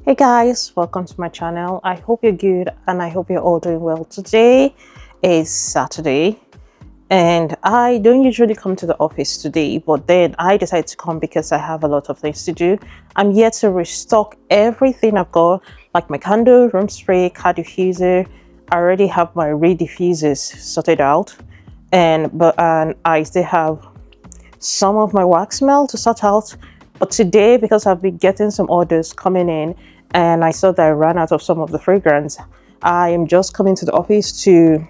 Hey guys, welcome to my channel. I hope you're good and I hope you're all doing well. Today is Saturday and I don't usually come to the office today, but then I decided to come because I have a lot of things to do. I'm here to restock everything I've got, like my candle, room spray, car diffuser. I already have my reed diffusers sorted out, and I still have some of my wax melt to sort out. But today, because I've been getting some orders coming in and I saw that I ran out of some of the fragrance, I am just coming to the office to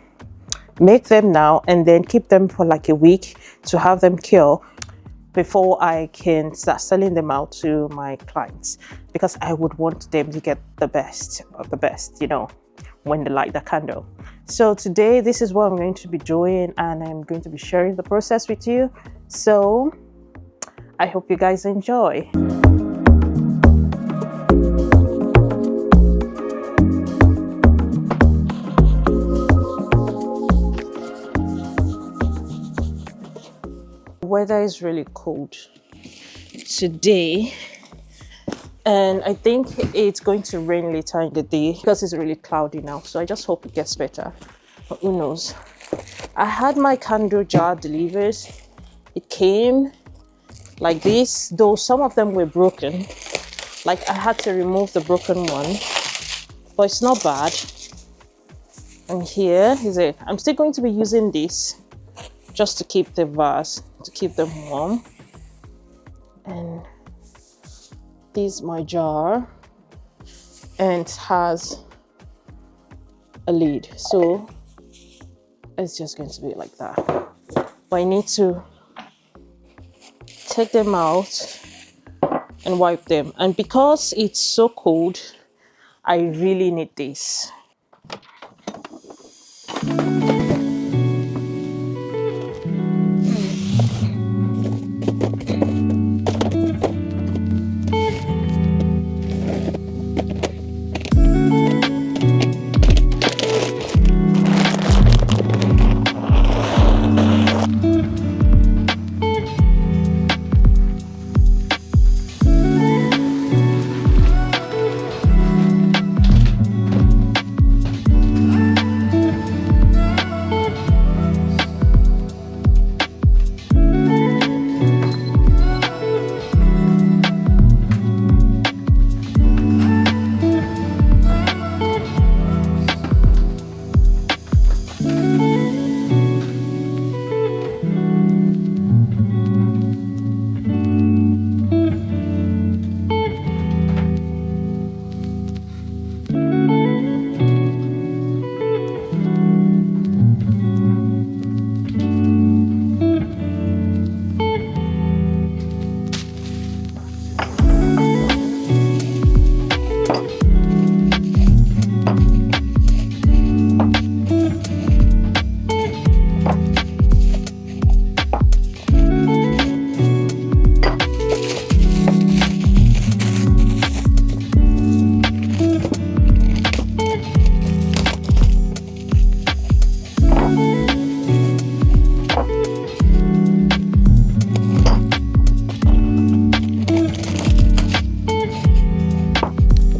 make them now and then keep them for like a week to have them cure before I can start selling them out to my clients, because I would want them to get the best of the best, when they light the candle. So today, this is what I'm going to be doing, and I'm going to be sharing the process with you. So I hope you guys enjoy. The weather is really cold today, and I think it's going to rain later in the day because it's really cloudy now. So I just hope it gets better, but who knows. I had my candle jar delivered. It came like this, though some of them were broken. Like, I had to remove the broken one, but it's not bad. And here is it. I'm still going to be using this just to keep the vase, to keep them warm. And this is my jar, and it has a lid, so it's just going to be like that. But I need to take them out and wipe them, and because it's so cold, I really need this.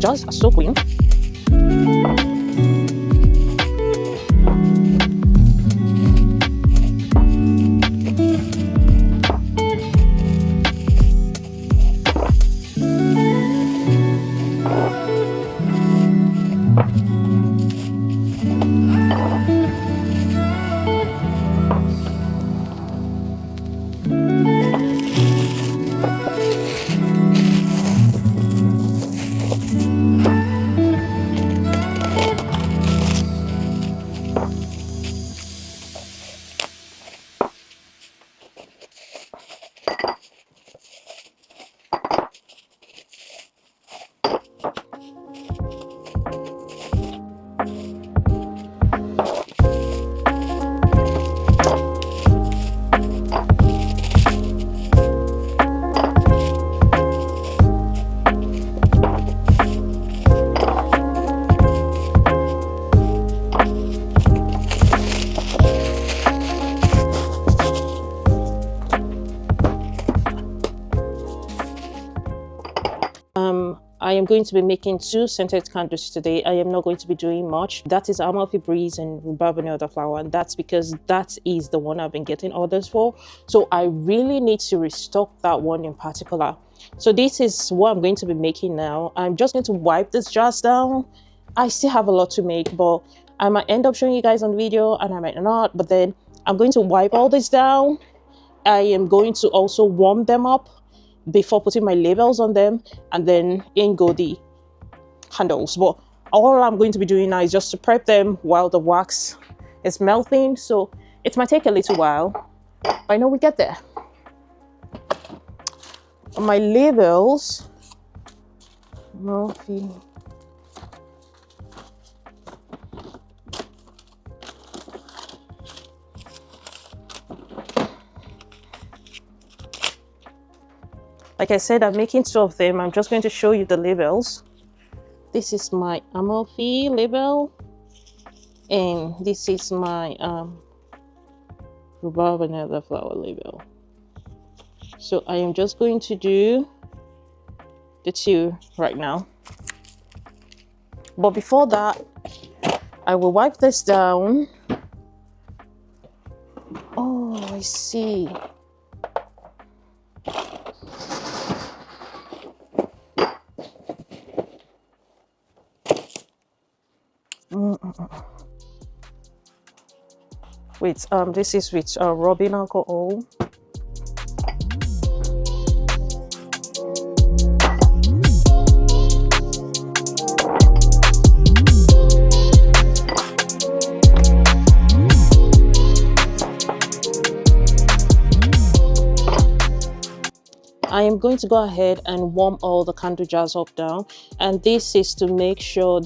Jars are so clean. am going to be making 2 scented candles today. I am not going to be doing much. That is Amalfi Breeze and Rhubarb and Elderflower, and that's because that is the one I've been getting orders for. So I really need to restock that one in particular. So this is what I'm going to be making now. I'm just going to wipe this jars down. I still have a lot to make, but I might end up showing you guys on video and I might not. But then I'm going to wipe all this down. I am going to also warm them up before putting my labels on them, and then in go the candles. But all I'm going to be doing now is just to prep them while the wax is melting. So it might take a little while, but I know we get there. My labels, like I said, I'm making 2 of them. I'm just going to show you the labels. This is my Amalfi label, and this is my Rhubarb and Elderflower label. So I am just going to do the 2 right now. But before that, I will wipe this down. Oh, I see. Wait, this is with rubbing alcohol. I am going to go ahead and warm all the candle jars up down, and this is to make sure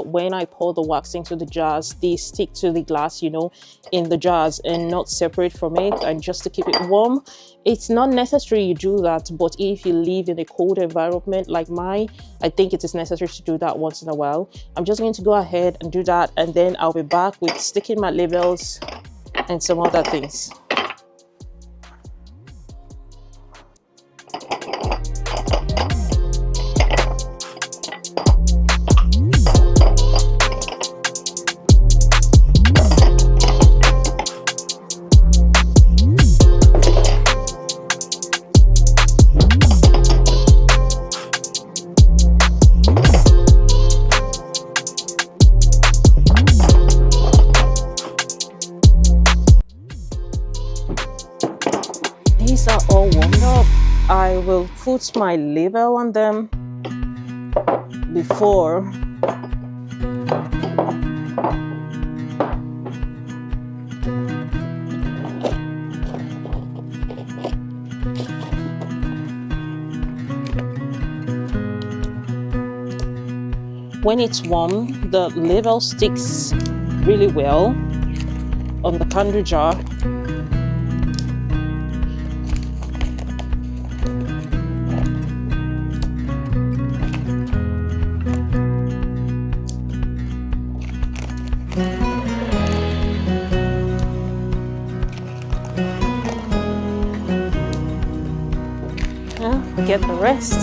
when I pour the wax into the jars, they stick to the glass, you know, in the jars and not separate from it, and just to keep it warm. It's not necessary you do that, but if you live in a cold environment like mine, I think it is necessary to do that once in a while. I'm just going to go ahead and do that, and then I'll be back with sticking my labels and some other things. These are all warmed up. I will put my label on them before when it's warm, the label sticks really well on the candle jar. Get the rest.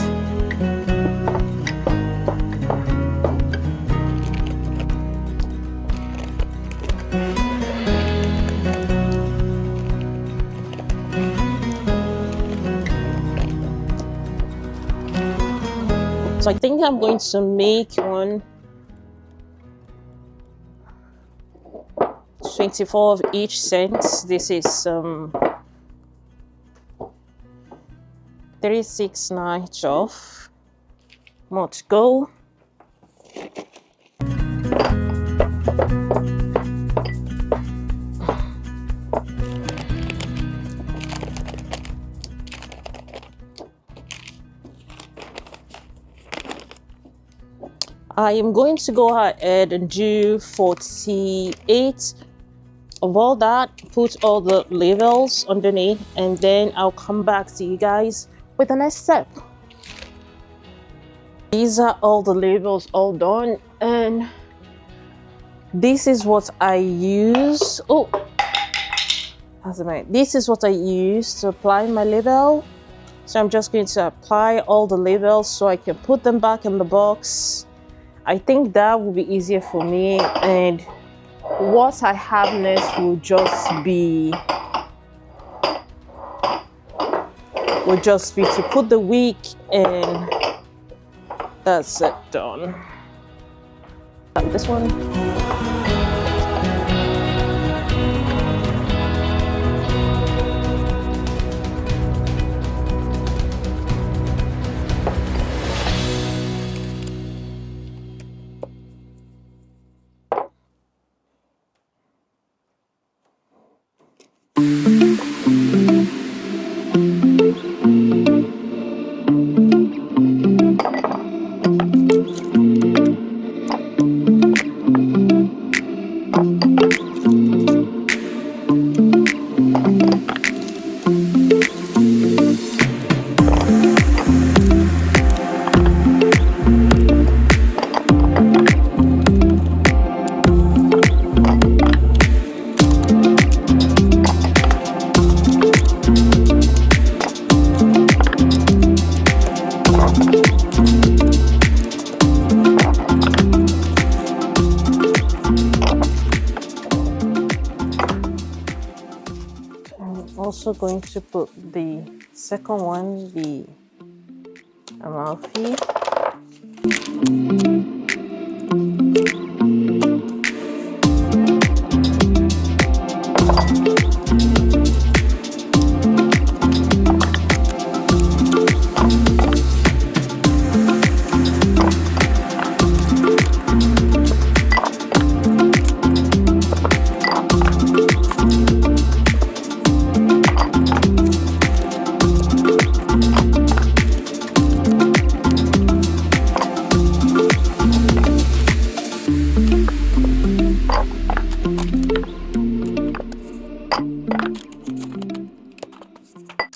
So I think I'm going to make one 24 of each scent. This is 3, 6, 9, 12. More to go. I am going to go ahead and do 48 of all that, put all the labels underneath, and then I'll come back to you guys with the next step. These are all the labels all done, and this is what I use. This is what I use to apply my label. So I'm just going to apply all the labels so I can put them back in the box. I think that will be easier for me, and what I have next will just be to put the wick, and that's it, done. This one. Also going to put the second one, the Amalfi.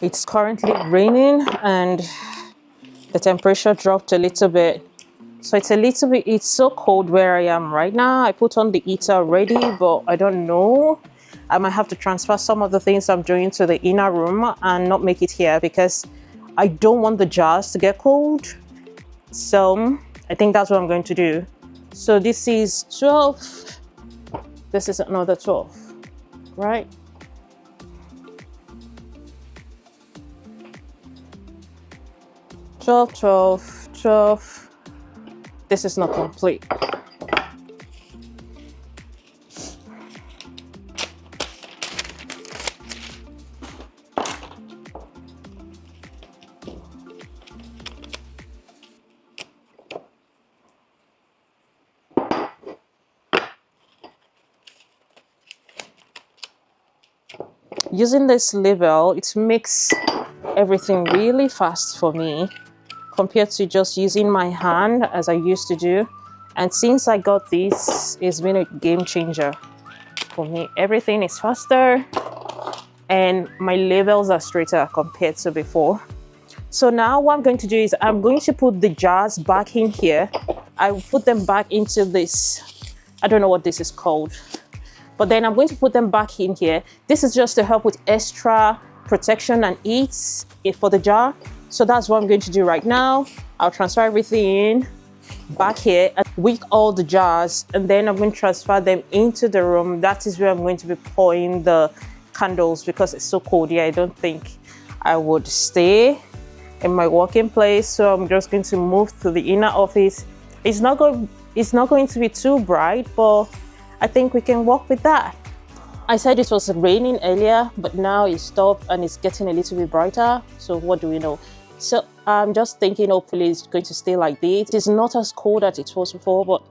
It's currently raining and the temperature dropped a little bit. So it's so cold where I am right now. I put on the heater already, but I don't know. I might have to transfer some of the things I'm doing to the inner room and not make it here because I don't want the jars to get cold. So I think that's what I'm going to do. So this is 12. This is another 12, right? Twelve. This is not complete. Using this level, it makes everything really fast for me compared to just using my hand as I used to do. And since I got this, it's been a game changer for me. Everything is faster and my labels are straighter compared to before. So now what I'm going to do is I'm going to put the jars back in here. I will put them back into this, I don't know what this is called, but then I'm going to put them back in here. This is just to help with extra protection and heat for the jar. So that's what I'm going to do right now. I'll transfer everything back here and wick all the jars, and then I'm going to transfer them into the room. That is where I'm going to be pouring the candles because it's so cold here. I don't think I would stay in my working place, so I'm just going to move to the inner office. It's not going to be too bright, but I think we can work with that. I said it was raining earlier, but now it stopped and it's getting a little bit brighter. So what do we know? So I'm just thinking hopefully it's going to stay like this. It's not as cold as it was before, but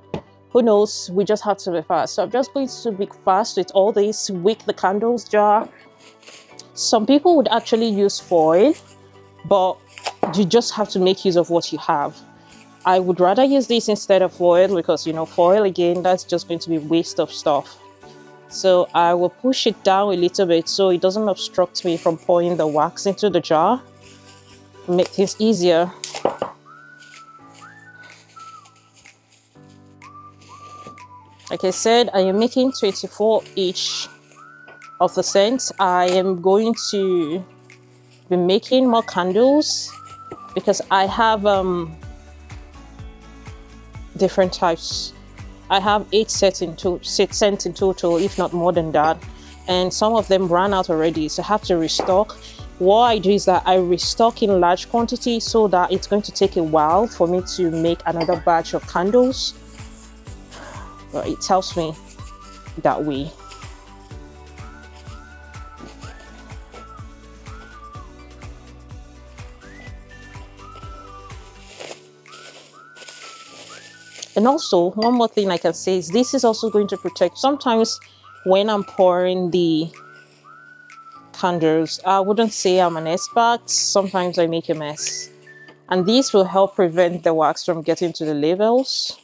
who knows? We just have to be fast. So I'm just going to be fast with all this, wick the candles jar. Some people would actually use foil, but you just have to make use of what you have. I would rather use this instead of foil because, you know, foil again, that's just going to be waste of stuff. So I will push it down a little bit so it doesn't obstruct me from pouring the wax into the jar. Make things easier. Like I said, I am making 24 each of the scents. I am going to been making more candles because I have different types. I have 8 sets in total, if not more than that, and some of them ran out already, so I have to restock. What I do is that I restock in large quantity so that it's going to take a while for me to make another batch of candles, but it helps me that way. And also, one more thing I can say is this is also going to protect. Sometimes when I'm pouring the candles, I wouldn't say I'm an expert. Sometimes I make a mess. And this will help prevent the wax from getting to the labels.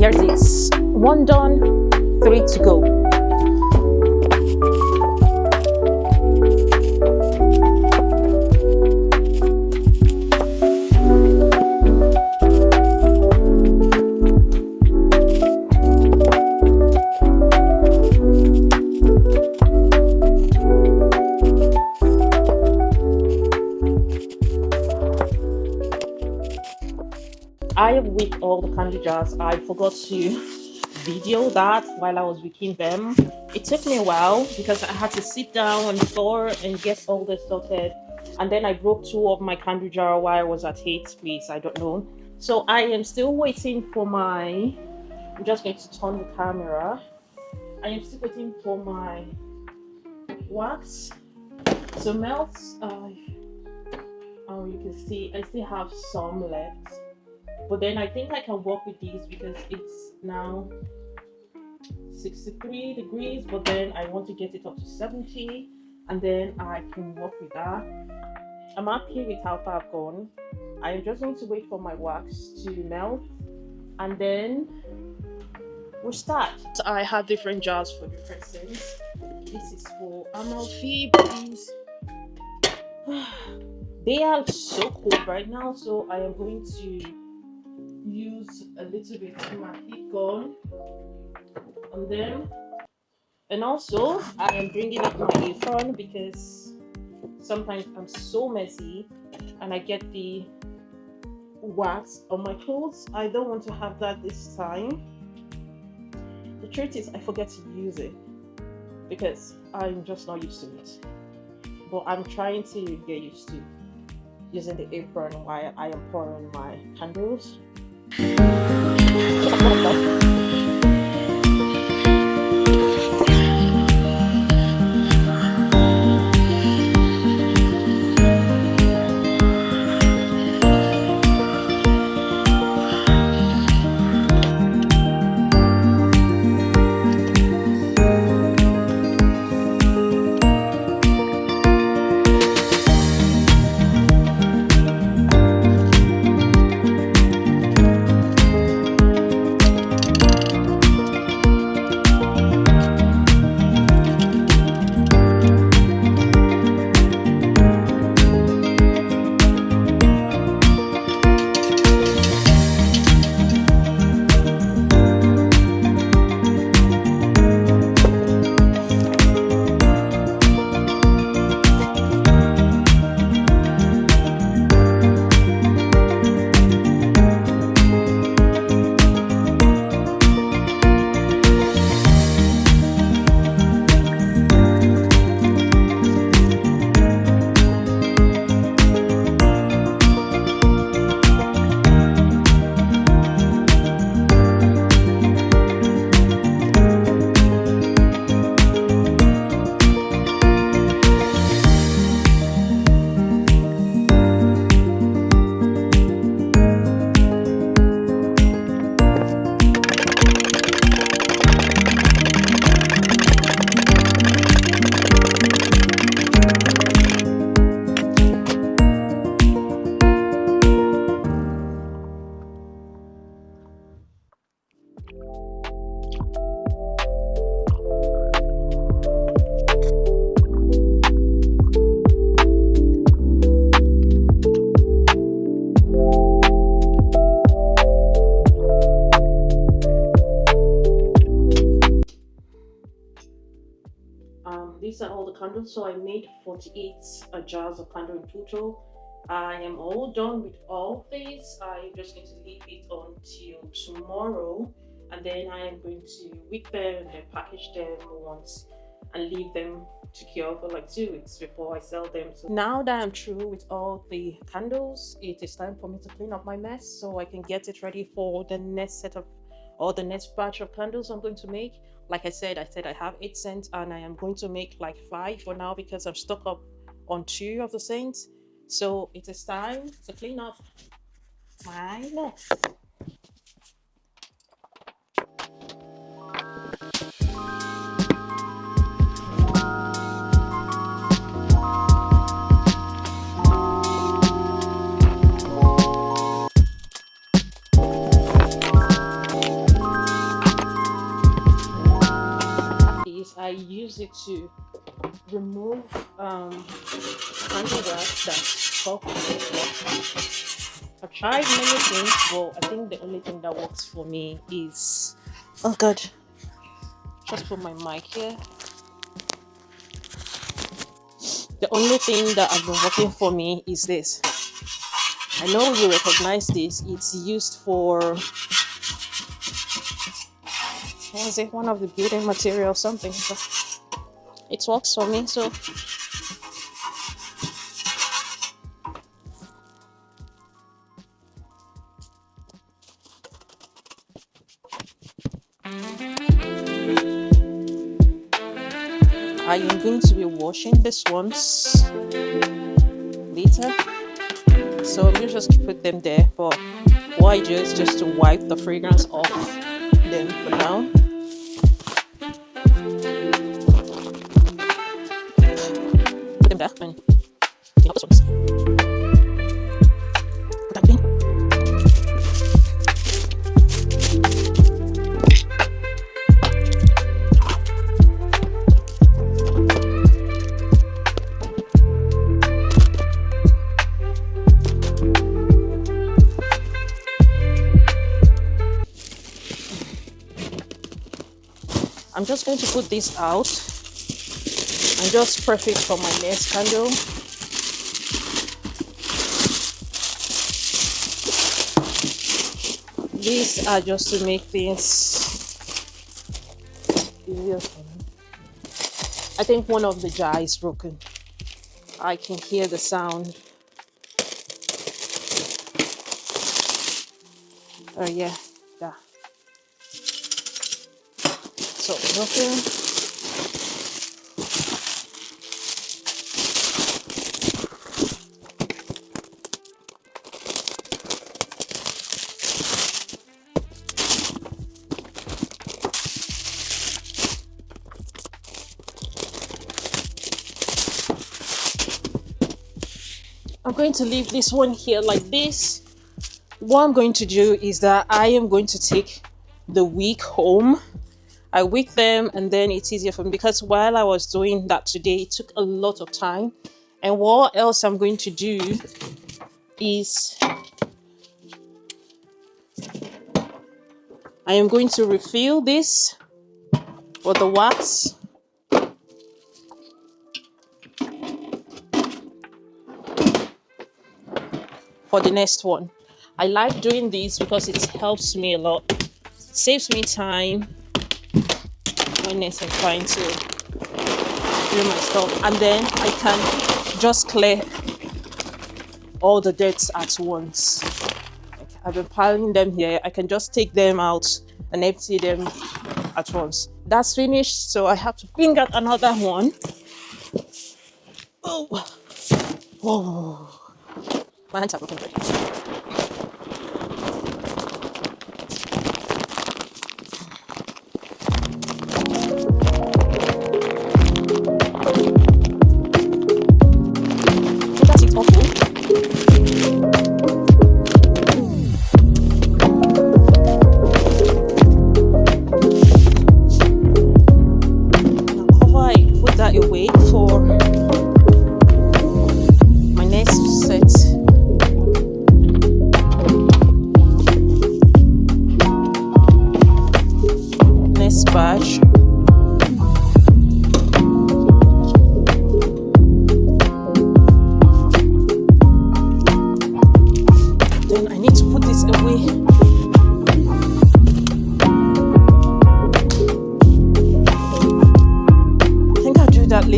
Here's it. 1 done, 3 to go. I have wicked all the candy jars. I forgot to video that while I was wicking them. It took me a while because I had to sit down on the floor and get all this sorted, and then I broke 2 of my candy jar while I was at Haze place. I don't know, so I am still waiting for my, I'm just going to turn the camera. I am still waiting for my wax to melt. You can see I still have some left, but then I think I can work with these because it's now 63 degrees, but then I want to get it up to 70, and then I can work with that. I'm happy with how far I've gone. I'm just going to wait for my wax to melt, and then we'll start. So I have different jars for different things. This is for Amalfi, please. They are so cold right now, so I am going to use a little bit of my heat gun on them. And also I am bringing up my apron because sometimes I'm so messy and I get the wax on my clothes. I don't want to have that this time. The truth is I forget to use it because I'm just not used to it, but I'm trying to get used to using the apron while I am pouring my candles. these are all the candles. So I made 48 jars of candle in total. I am all done with all these. I'm just going to leave it until tomorrow, and then I am going to wick them and then package them once and leave them to cure for like 2 weeks before I sell them. So now that I'm through with all the candles, it is time for me to clean up my mess so I can get it ready for the next set of or the next batch of candles I'm going to make. Like I said I have 8 scents, and I am going to make like 5 for now because I'm stuck up on 2 of the scents. So it is time to clean up my mess. I use it to remove candle wax that's stuck. I've tried many things, but I think the only thing that works for me is, oh god, just put my mic here. The only thing that has been working for me is this. I know you recognize this. It's used for, what is it, one of the building materials, something. So it works for me. So I am going to be washing this ones later, so I'm just put them there. But what I do is just to wipe the fragrance off them for now. Put them there and clean up this ones. Put that in. I'm just going to put this out and just prep it for my next candle. These are just to make things easier for me. I think one of the jars is broken. I can hear the sound. Oh yeah, yeah. So broken. I'm going to leave this one here like this. What I'm going to do is that I am going to take the wick home. I wick them and then it's easier for me, because while I was doing that today, it took a lot of time. And what else I'm going to do is I am going to refill this for the wax. For the next one. I like doing this because it helps me a lot. It saves me time when I'm trying to do my stuff, and then I can just clear all the dirt at once. I've been piling them here. I can just take them out and empty them at once. That's finished, so I have to bring out another one. Oh, whoa. My hands are broken already. That's it, awful. Now, I put that away for my next set. Batch.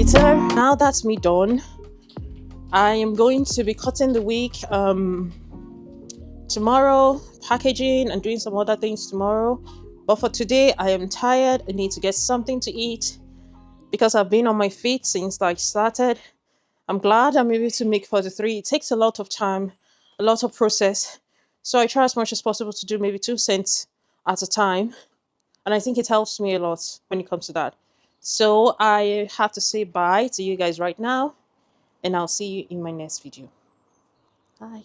later. Now that's me done. I am going to be cutting the wig tomorrow, packaging and doing some other things tomorrow. But for today, I am tired. I need to get something to eat because I've been on my feet since I started. I'm glad I'm able to make 43. It takes a lot of time, a lot of process. So I try as much as possible to do maybe 2 cents at a time. And I think it helps me a lot when it comes to that. So I have to say bye to you guys right now. And I'll see you in my next video. Bye.